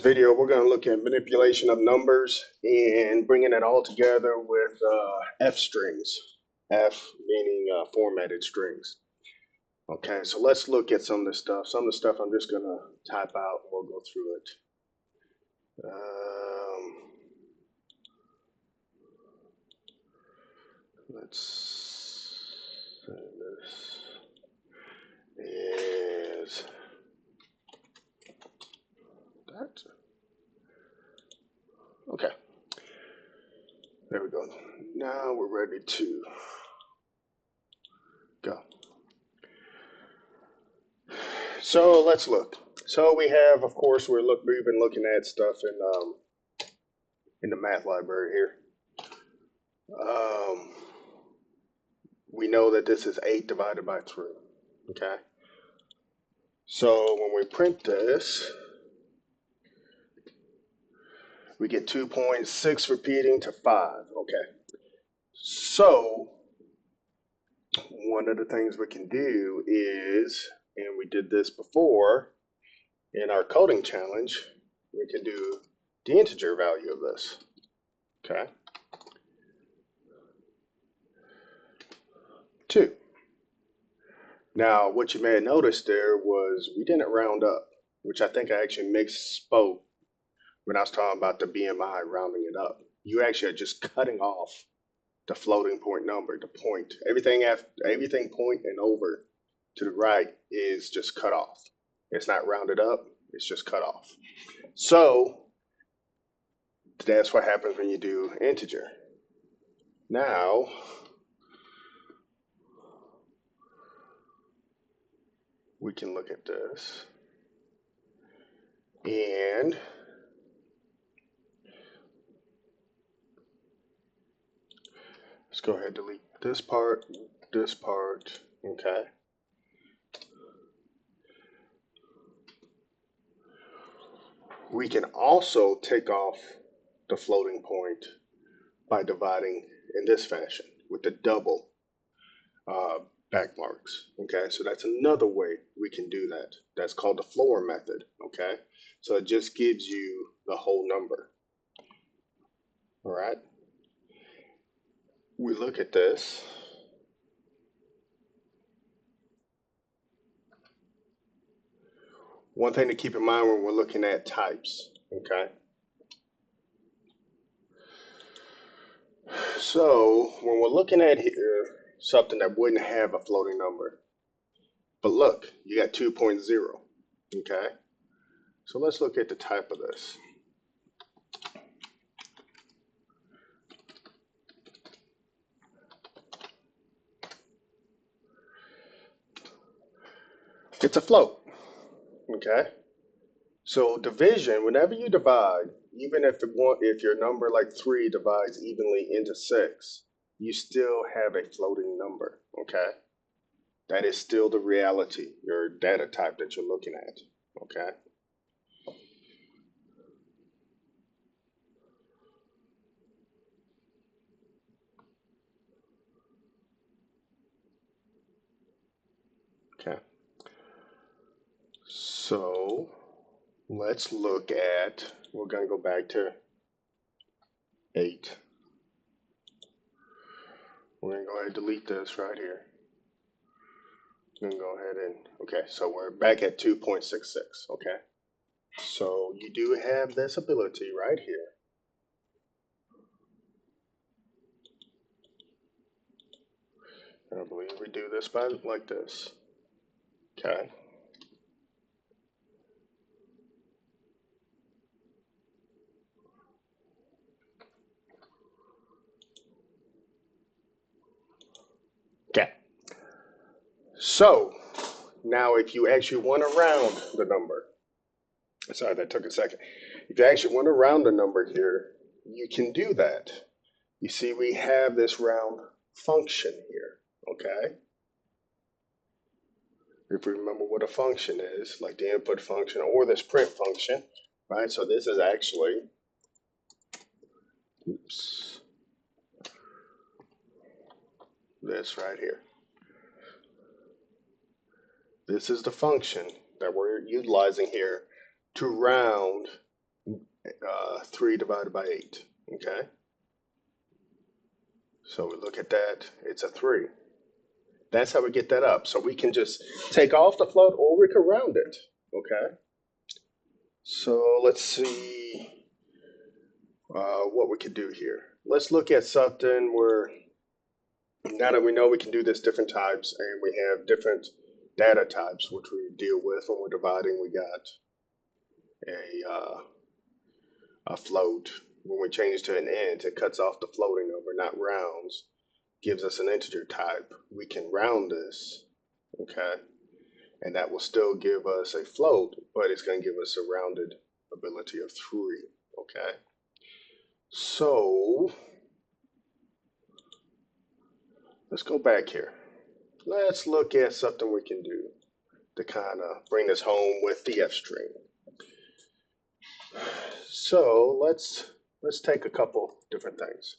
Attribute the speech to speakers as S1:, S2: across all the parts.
S1: video, we're going to look at manipulation of numbers and bringing it all together with F strings. F meaning formatted strings. Okay, so let's look at some of the stuff. Some of the stuff I'm just going to type out and we'll go through it. Let's say this is that. Okay, there we go. Now we're ready to go. So let's look. So we have, of course, we've been looking at stuff in the math library here. We know that this is 8 divided by 3. Okay. So when we print this, we get 2.6 repeating to 5. Okay. So one of the things we can do is, and we did this before in our coding challenge, we can do the integer value of this. Okay. 2. Now, what you may have noticed there was we didn't round up, which I think I actually misspoke when I was talking about the BMI rounding it up. You actually are just cutting off the floating point number, the point. Everything point and over to the right is just cut off. It's not rounded up, it's just cut off. So that's what happens when you do integer. Now, we can look at this and let's go ahead and delete this part, okay. We can also take off the floating point by dividing in this fashion with the double back marks. Okay, so that's another way we can do that. That's called the floor method. Okay, so it just gives you the whole number. All right, we look at this. One thing to keep in mind when we're looking at types. Okay, so when we're looking at here something that wouldn't have a floating number, but look, you got 2.0. Okay, so let's look at the type of this. It's a float. Okay, so division, whenever you divide, even if your number like 3 divides evenly into 6, you still have a floating number. Okay, that is still the reality, your data type that you're looking at. Okay. Okay. So let's look at, we're going to go back to 8. We're going to go ahead and delete this right here. I'm going to go ahead and, okay, so we're back at 2.66. Okay. So you do have this ability right here. I believe we do this by like this. Okay. Okay. So now if you actually want to round the number, sorry, that took a second. If you actually want to round the number here, you can do that. You see, we have this round function here. Okay. If you remember what a function is, like the input function or this print function, right? So this is actually, oops, this right here. This is the function that we're utilizing here to round 3 divided by 8. Okay, so we look at that, it's a 3. That's how we get that up. So we can just take off the float or we can round it. Okay, so let's see what we can do here. Let's look at something where now that we know we can do this different types and we have different data types which we deal with when we're dividing. We got a float. When we change to an int, it cuts off the floating over, not rounds, gives us an integer type. We can round this, okay, and that will still give us a float, but it's going to give us a rounded ability of 3, okay. So let's go back here. Let's look at something we can do to kind of bring this home with the F string. So let's take a couple different things.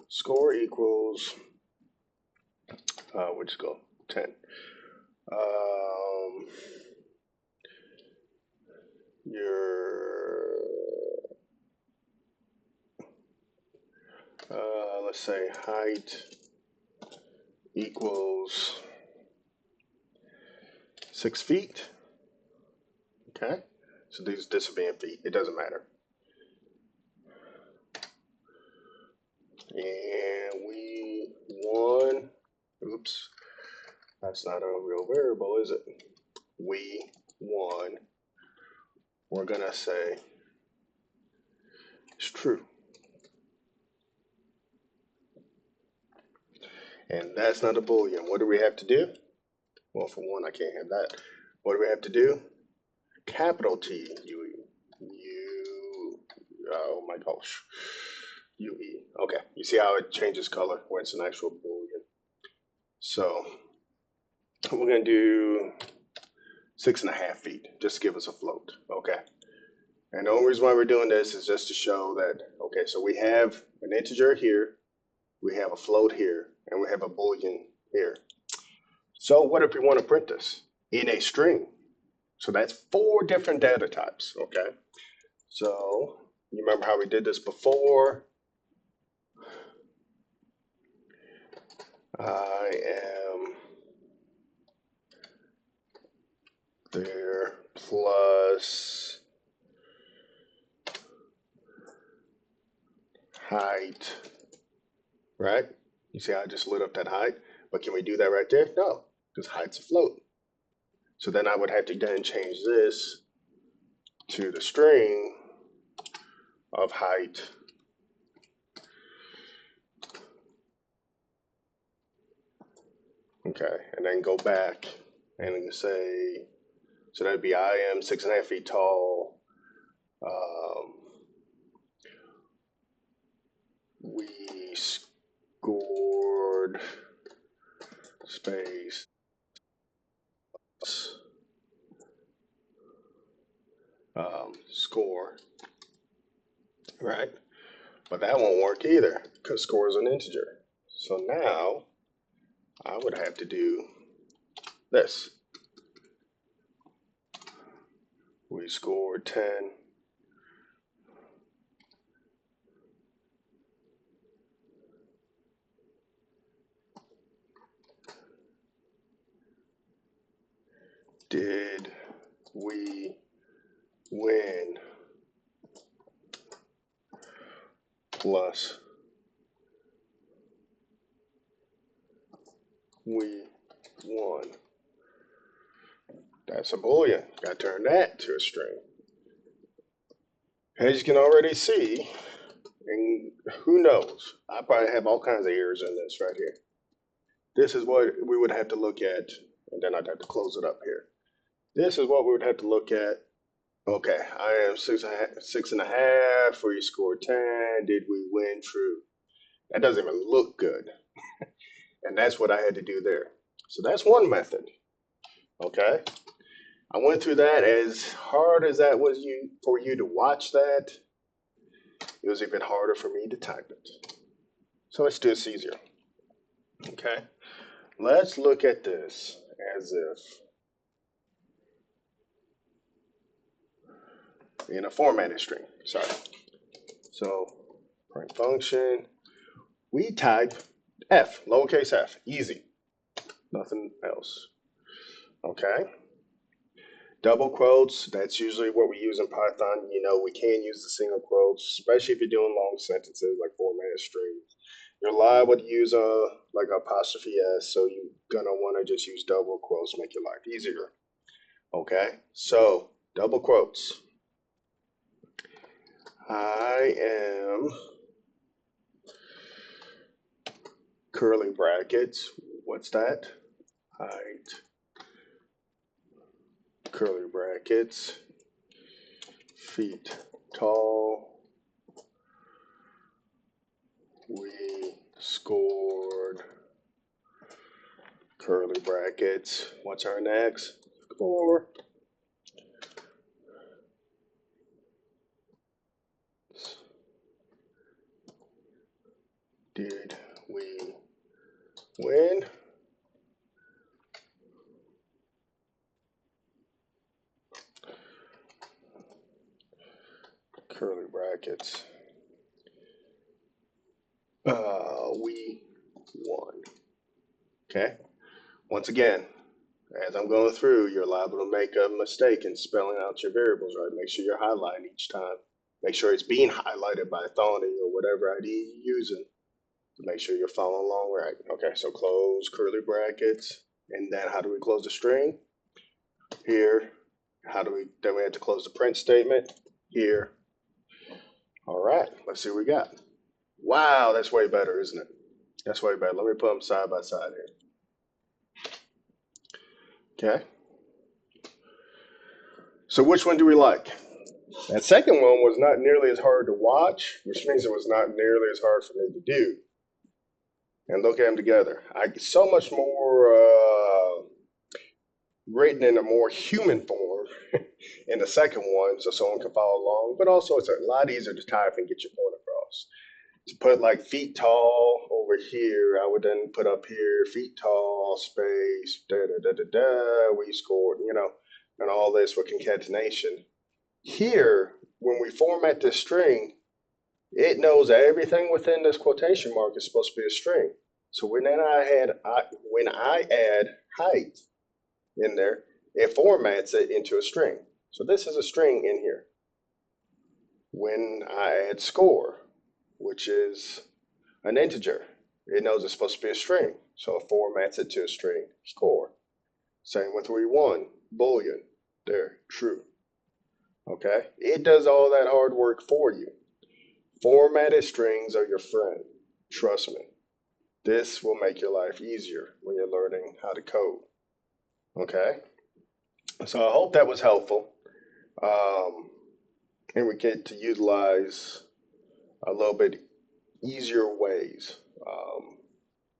S1: Score equals, we'll just go 10. Your let's say height equals 6 feet. Okay, so this will be in feet. It doesn't matter. And we won. Oops, that's not a real variable, is it? We won. We're gonna say it's true. And that's not a Boolean. What do we have to do? Well, for one, I can't have that. What do we have to do? Capital T, oh my gosh, UE. Okay, you see how it changes color when it's an actual Boolean. So we're gonna do 6.5 feet, just to give us a float, okay? And the only reason why we're doing this is just to show that, okay, so we have an integer here, we have a float here, and we have a Boolean here. So what if we want to print this in a string? So that's 4 different data types, okay? So you remember how we did this before? I am there plus height, right? You see how I just lit up that height? But can we do that right there? No, because height's a float. So then I would have to then change this to the string of height okay, and then go back and say, so that'd be I am 6.5 feet tall. We scored space score, right? But that won't work either because score is an integer. So now I would have to do this. We scored 10. Did we win? Plus we won. That's a Boolean. Got to turn that to a string. As you can already see, and who knows, I probably have all kinds of errors in this right here. This is what we would have to look at, and then I'd have to close it up here. This is what we would have to look at. Okay, I am 6.5, where you scored 10. Did we win? True. That doesn't even look good. And that's what I had to do there. So that's one method. Okay. I went through that. As hard as that was for you to watch that, it was even harder for me to type it. So let's do this easier. Okay. Let's look at this as if in a formatted string. Sorry. So print function, we type F, lowercase f, easy, nothing else. Okay. Double quotes, that's usually what we use in Python. You know, we can use the single quotes, especially if you're doing long sentences like formatted strings. You're liable to use like apostrophe s, so you're gonna want to just use double quotes, make your life easier. Okay, so double quotes. I am curly brackets. What's that? Height. Curly brackets. Feet tall. We scored. Curly brackets. What's our next? Score. Did we win? Curly brackets. We won. Okay. Once again, as I'm going through, you're liable to make a mistake in spelling out your variables, right? Make sure you're highlighting each time. Make sure it's being highlighted by Thorny or whatever ID you're using to make sure you're following along right. Okay, so close curly brackets. And then how do we close the string? Here. Then we have to close the print statement here. All right, let's see what we got. Wow, that's way better, isn't it? That's way better. Let me put them side by side here. Okay. So which one do we like? That second one was not nearly as hard to watch, which means it was not nearly as hard for me to do. And look at them together. I get so much more written in a more human form in the second one, so someone can follow along. But also, it's a lot easier to type and get your point across. To put like feet tall over here, I would then put up here feet tall space da da da da da. We scored, you know, and all this with concatenation. Here, when we format this string, it knows everything within this quotation mark is supposed to be a string. So when I add height in there, it formats it into a string. So this is a string in here. When I add score, which is an integer, it knows it's supposed to be a string. So it formats it to a string, score. Same with we won, boolean, there, true. Okay, it does all that hard work for you. Formatted strings are your friend. Trust me. This will make your life easier when you're learning how to code. Okay? So I hope that was helpful. And we get to utilize a little bit easier ways,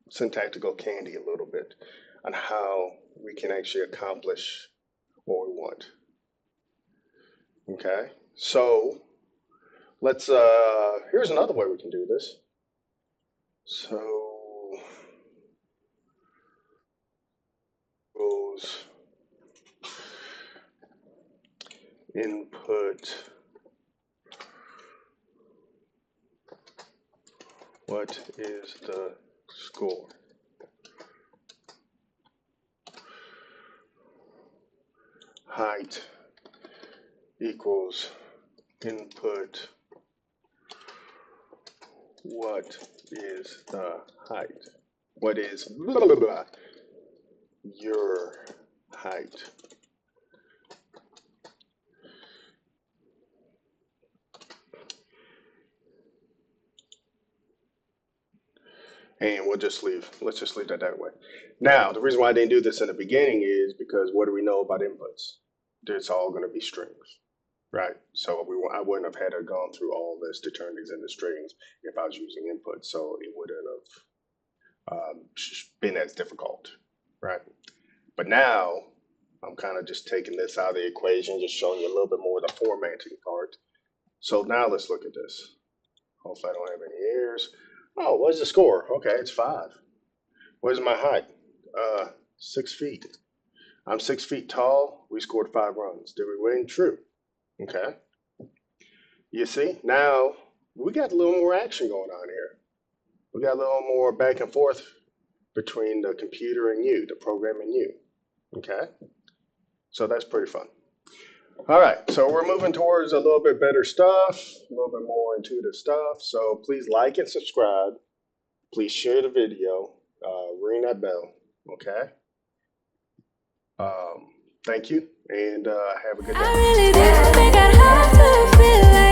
S1: syntactical candy a little bit on how we can actually accomplish what we want. Okay? So here's another way we can do this. So goes input, what is the score? Height equals input, what is the height? What is blah, blah, blah, your height? And let's just leave that way. Now, the reason why I didn't do this in the beginning is because what do we know about inputs? It's all going to be strings, right? So I wouldn't have had to gone through all this to turn these into strings if I was using inputs. So it wouldn't have been as difficult, right? But now I'm kind of just taking this out of the equation, just showing you a little bit more of the formatting part. So now let's look at this. Hopefully I don't have any errors. Oh, what's the score? Okay, it's 5. What is my height? 6 feet. I'm 6 feet tall. We scored 5 runs. Did we win? True. Okay. You see, now we got a little more action going on here. We got a little more back and forth between the computer and you, the program and you. Okay, so that's pretty fun. All right, so we're moving towards a little bit better stuff, a little bit more intuitive stuff. So please like and subscribe. Please share the video. Ring that bell. Okay. Thank you, and have a good day. I really didn't think I'd have to feel like